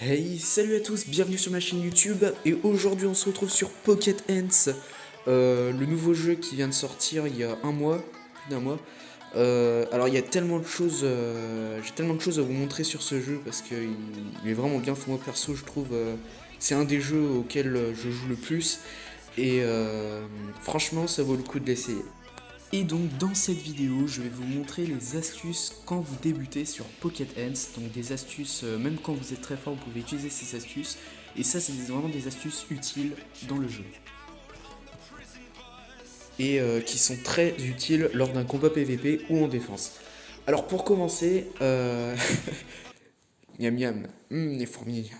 Hey, salut à tous, bienvenue sur ma chaîne YouTube. Et aujourd'hui on se retrouve sur Pocket Ants, le nouveau jeu qui vient de sortir il y a un mois, plus d'un mois. Alors il y a tellement de choses, j'ai tellement de choses à vous montrer sur ce jeu parce qu'il est vraiment bien. Moi perso je trouve c'est un des jeux auxquels je joue le plus et franchement ça vaut le coup de l'essayer. Et donc dans cette vidéo, je vais vous montrer les astuces quand vous débutez sur Pocket Ants. Donc des astuces, même quand vous êtes très fort, vous pouvez utiliser ces astuces. Et ça, c'est vraiment des astuces utiles dans le jeu. Et qui sont très utiles lors d'un combat PVP ou en défense. Alors pour commencer, miam miam, les fourmis.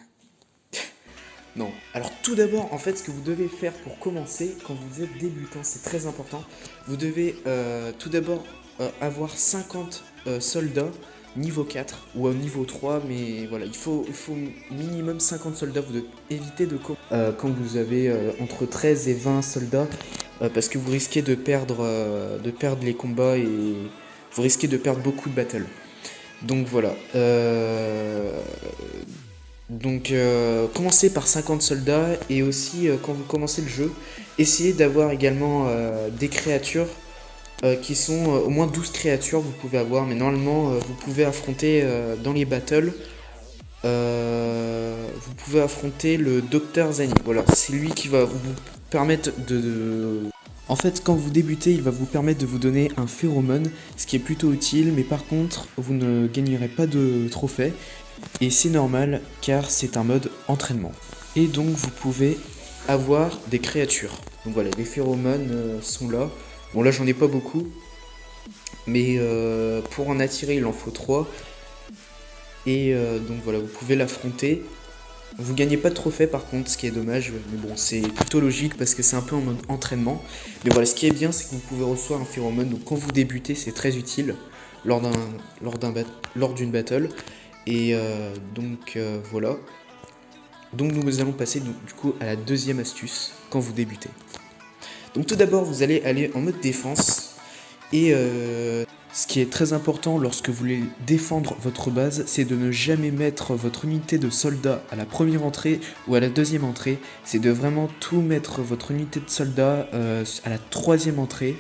Non. Alors tout d'abord, en fait, ce que vous devez faire pour commencer, quand vous êtes débutant, c'est très important. Vous devez tout d'abord avoir 50 soldats niveau 4 ou niveau 3, mais voilà, il faut minimum 50 soldats. Vous devez éviter de quand vous avez entre 13 et 20 soldats, parce que vous risquez de perdre les combats et vous risquez de perdre beaucoup de battles. Donc voilà. Commencez par 50 soldats et aussi quand vous commencez le jeu, essayez d'avoir également des créatures qui sont au moins 12 créatures vous pouvez avoir, mais normalement vous pouvez affronter dans les battles, vous pouvez affronter le Docteur Zani. Voilà, c'est lui qui va vous permettre En fait, quand vous débutez, il va vous permettre de vous donner un phéromone, ce qui est plutôt utile, mais par contre, vous ne gagnerez pas de trophée. Et c'est normal car c'est un mode entraînement. Et donc vous pouvez avoir des créatures. Donc voilà, les phéromones sont là. Bon là j'en ai pas beaucoup. Mais pour en attirer il en faut 3. Et donc voilà, vous pouvez l'affronter. Vous gagnez pas de trophée par contre, ce qui est dommage. Mais bon, c'est plutôt logique parce que c'est un peu en mode entraînement. Mais voilà, ce qui est bien, c'est que vous pouvez recevoir un phéromone. Donc quand vous débutez, c'est très utile lors d'une battle. Et voilà. Donc nous allons passer du coup à la deuxième astuce quand vous débutez. Donc tout d'abord vous allez aller en mode défense. Et ce qui est très important lorsque vous voulez défendre votre base, c'est de ne jamais mettre votre unité de soldats à la première entrée ou à la deuxième entrée. C'est de vraiment tout mettre votre unité de soldats à la troisième entrée.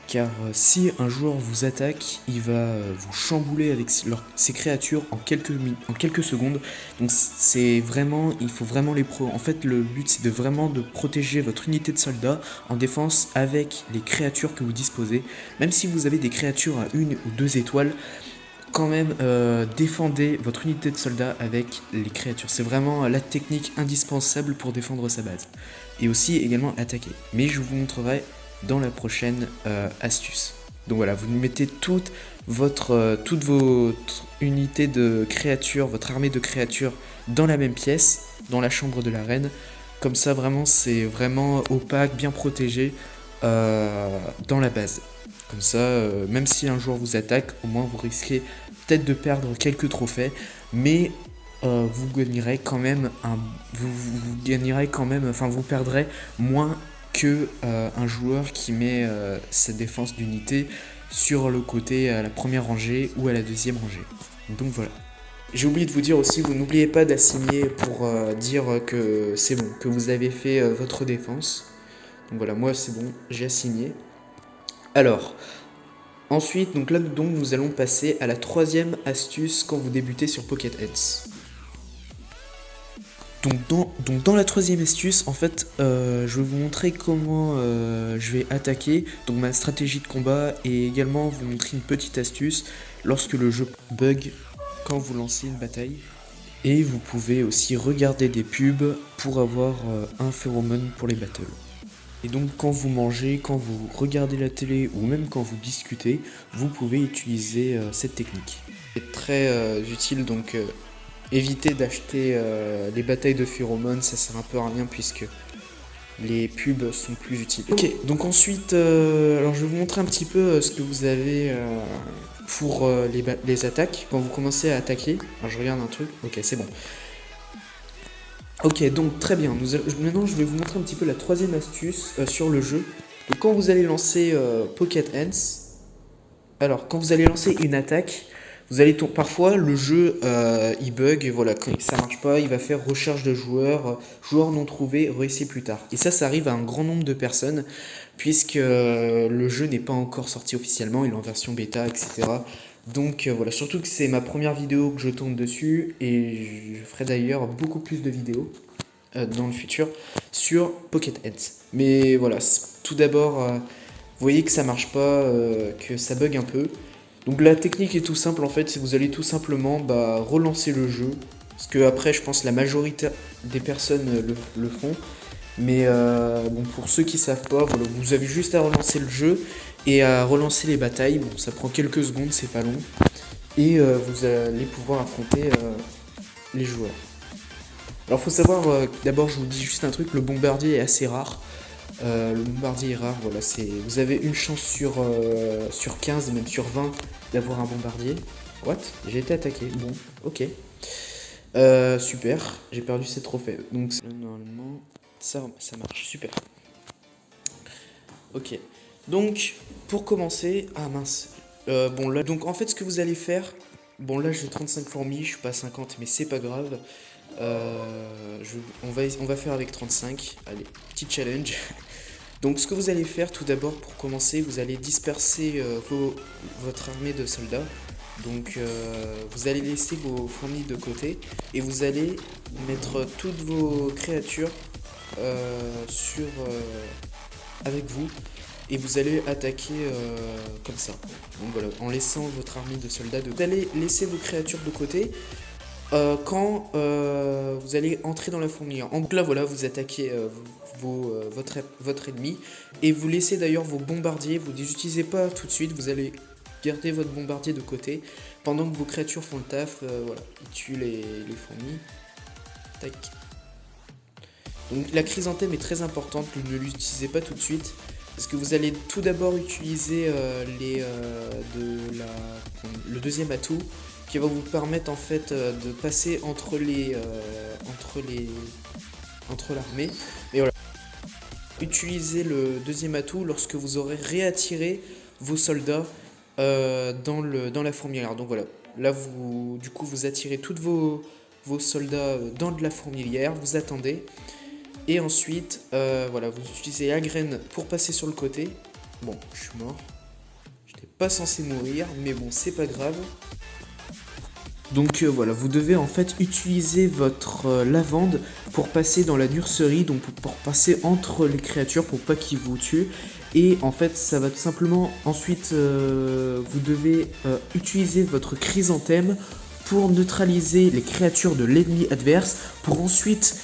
Car si un joueur vous attaque, il va vous chambouler avec ses créatures en quelques secondes. Donc c'est vraiment, il faut vraiment En fait, le but c'est de protéger votre unité de soldats en défense avec les créatures que vous disposez. Même si vous avez des créatures à 1 ou 2 étoiles, quand même défendez votre unité de soldats avec les créatures. C'est vraiment la technique indispensable pour défendre sa base. Et aussi également attaquer. Mais je vous montrerai dans la prochaine astuce. Donc voilà, vous mettez toute votre unité de créatures, votre armée de créatures dans la même pièce, dans la chambre de la reine. Comme ça, vraiment, c'est vraiment opaque, bien protégé dans la base. Comme ça, même si un joueur vous attaque, au moins vous risquez peut-être de perdre quelques trophées, mais vous gagnerez quand même vous perdrez moins que un joueur qui met sa défense d'unité sur le côté à la première rangée ou à la deuxième rangée. Donc voilà. J'ai oublié de vous dire aussi, vous n'oubliez pas d'assigner pour dire que c'est bon, que vous avez fait votre défense. Donc voilà, moi c'est bon, j'ai assigné. Alors, ensuite, nous allons passer à la troisième astuce quand vous débutez sur Pocket Ants. Donc dans la troisième astuce, en fait, je vais vous montrer comment je vais attaquer, donc ma stratégie de combat, et également vous montrer une petite astuce lorsque le jeu bug quand vous lancez une bataille. Et vous pouvez aussi regarder des pubs pour avoir un phéromone pour les battles. Et donc quand vous mangez, quand vous regardez la télé ou même quand vous discutez, vous pouvez utiliser cette technique. C'est très utile, donc évitez d'acheter les batailles de phéromones, ça sert un peu à rien puisque les pubs sont plus utiles. Ok, donc ensuite, alors je vais vous montrer un petit peu ce que vous avez pour les attaques. Quand vous commencez à attaquer, alors je regarde un truc, ok c'est bon. Ok, donc très bien, maintenant je vais vous montrer un petit peu la troisième astuce sur le jeu. Donc quand vous allez lancer Pocket Ants, alors quand vous allez lancer une attaque, Vous allez parfois le jeu il bug, et voilà, quand ça marche pas, il va faire recherche de joueurs, joueurs non trouvés, réessayer plus tard. Et ça arrive à un grand nombre de personnes, puisque le jeu n'est pas encore sorti officiellement, il est en version bêta, etc. Donc voilà, surtout que c'est ma première vidéo que je tourne dessus, et je ferai d'ailleurs beaucoup plus de vidéos dans le futur sur Pocket Heads. Mais voilà, tout d'abord, vous voyez que ça marche pas, que ça bug un peu. Donc la technique est tout simple en fait, c'est que vous allez tout simplement relancer le jeu. Parce que après je pense la majorité des personnes le font. Mais bon, pour ceux qui savent pas, voilà, vous avez juste à relancer le jeu et à relancer les batailles. Bon, ça prend quelques secondes, c'est pas long. Et vous allez pouvoir affronter les joueurs. Alors faut savoir, d'abord je vous dis juste un truc, le bombardier est assez rare. Le bombardier est rare, voilà, vous avez une chance sur 15, même sur 20 d'avoir un bombardier. What? J'ai été attaqué, bon, ok. Super, j'ai perdu ces trophées. Donc normalement, ça marche, super. Ok, donc pour commencer, ah mince. Bon là, donc en fait ce que vous allez faire, bon là j'ai 35 fourmis, je suis pas à 50 mais c'est pas grave. On va faire avec 35, allez, petit challenge. Donc ce que vous allez faire tout d'abord pour commencer, vous allez disperser votre armée de soldats. Donc vous allez laisser vos fourmis de côté et vous allez mettre toutes vos créatures avec vous et vous allez attaquer comme ça. Donc voilà, en laissant votre armée de soldats de côté. Vous allez laisser vos créatures de côté quand vous allez entrer dans la fourmilière. Donc là voilà, vous attaquez votre ennemi et vous laissez d'ailleurs vos bombardiers, vous ne les utilisez pas tout de suite, vous allez garder votre bombardier de côté pendant que vos créatures font le taf, voilà, ils tuent les fourmis. Tac. Donc la chrysanthème est très importante, ne l'utilisez pas tout de suite parce que vous allez tout d'abord utiliser le deuxième atout qui va vous permettre en fait de passer entre l'armée. Et voilà. Utilisez le deuxième atout lorsque vous aurez réattiré vos soldats dans la fourmilière. Donc voilà, là du coup vous attirez tous vos soldats dans de la fourmilière, vous attendez. Et ensuite, voilà, vous utilisez la graine pour passer sur le côté. Bon, je suis mort. J'étais pas censé mourir, mais bon, c'est pas grave. Donc voilà, vous devez en fait utiliser votre lavande pour passer dans la nurserie, donc pour passer entre les créatures pour pas qu'ils vous tuent. Et en fait, ça va tout simplement, ensuite, vous devez utiliser votre chrysanthème pour neutraliser les créatures de l'ennemi adverse, pour ensuite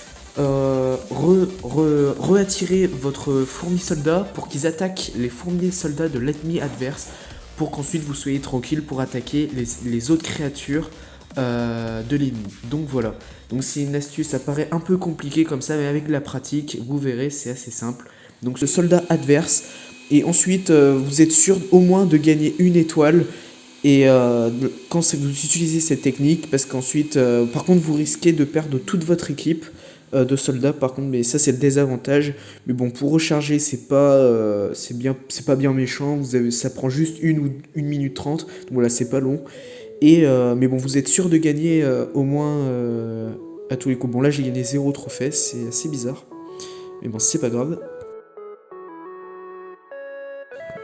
re-attirer votre fourmi soldat pour qu'ils attaquent les fourmis soldats de l'ennemi adverse, pour qu'ensuite vous soyez tranquille pour attaquer les autres créatures de l'ennemi. Donc voilà, donc c'est une astuce, ça paraît un peu compliqué comme ça, mais avec la pratique, vous verrez, c'est assez simple. Donc ce soldat adverse, et ensuite vous êtes sûr au moins de gagner une étoile. Et quand vous utilisez cette technique, parce qu'ensuite, par contre, vous risquez de perdre toute votre équipe de soldats, par contre, mais ça c'est le désavantage. Mais bon, pour recharger, c'est pas bien méchant. Ça prend juste 1 ou 1 minute 30, donc voilà, c'est pas long. Mais bon, vous êtes sûr de gagner au moins à tous les coups. Bon, là j'ai gagné 0 trophée, c'est assez bizarre. Mais bon, c'est pas grave.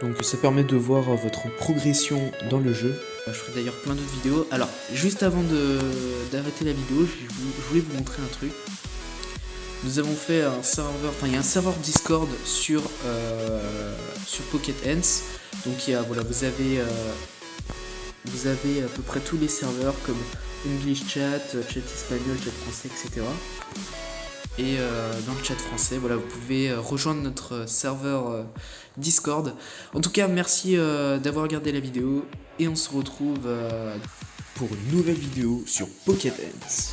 Donc ça permet de voir votre progression dans le jeu. Je ferai d'ailleurs plein d'autres vidéos. Alors, juste avant d'arrêter la vidéo, je voulais vous montrer un truc. Nous avons fait un serveur, enfin il y a un serveur Discord sur Pocket Ants. Donc voilà, vous avez à peu près tous les serveurs comme English Chat, Chat espagnol, Chat français, etc. Et dans le chat français, voilà, vous pouvez rejoindre notre serveur Discord. En tout cas, merci d'avoir regardé la vidéo et on se retrouve pour une nouvelle vidéo sur Pocket Ants.